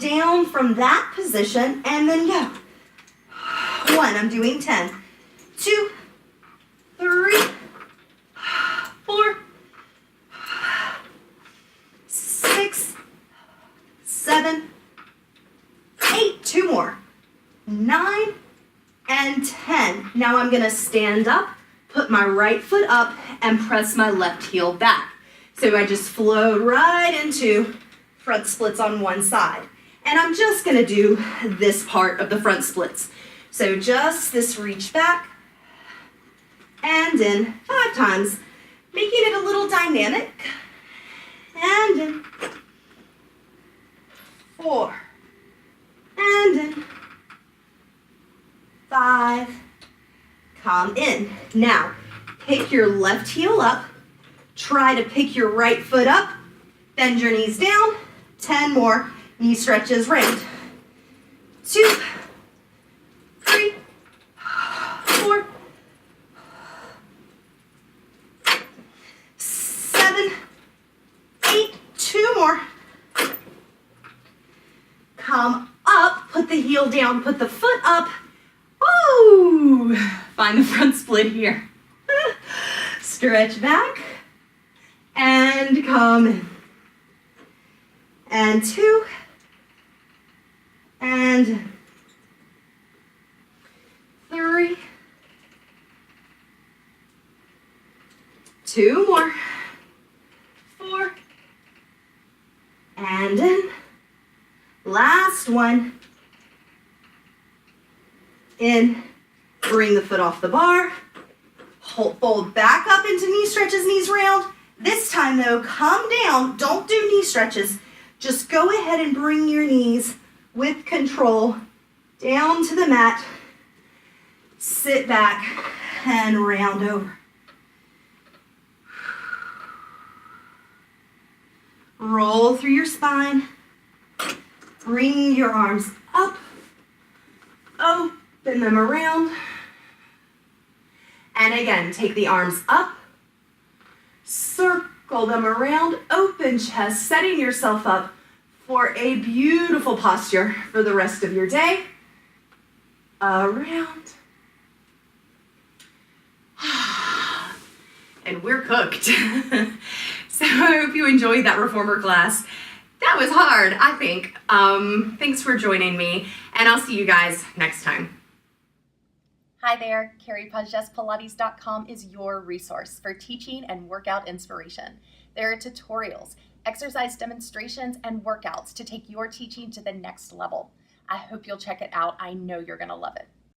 down from that position and then go. 1, I'm doing 10. 2, 3, 4, 6, 7, 8, 2 more, 9, and 10. Now I'm gonna stand up, put my right foot up, and press my left heel back. So I just flow right into front splits on one side. And I'm just gonna do this part of the front splits. So just this reach back and in 5 times, making it a little dynamic. And in 4, and in 5, come in. Now, pick your left heel up, try to pick your right foot up, bend your knees down, 10 more, knee stretches round. 2, 3, 4, 7, 8, 2 more. Come up, put the heel down, put the foot up. Ooh, find the front split here. Stretch back and come in. And 2, and 3, 2 more, 4, and in. Last one. In, bring the foot off the bar, fold back up into knee stretches, knees round. This time though, come down, don't do knee stretches. Just go ahead and bring your knees with control down to the mat, sit back and round over. Roll through your spine, bring your arms up, open them around, and again, take the arms up, circle them around, open chest, setting yourself up for a beautiful posture for the rest of your day. Around. And we're cooked. So I hope you enjoyed that reformer class. That was hard, I think. Thanks for joining me, and I'll see you guys next time. Hi there, CarriePagesPilates.com is your resource for teaching and workout inspiration. There are tutorials, exercise demonstrations, and workouts to take your teaching to the next level. I hope you'll check it out. I know you're gonna love it.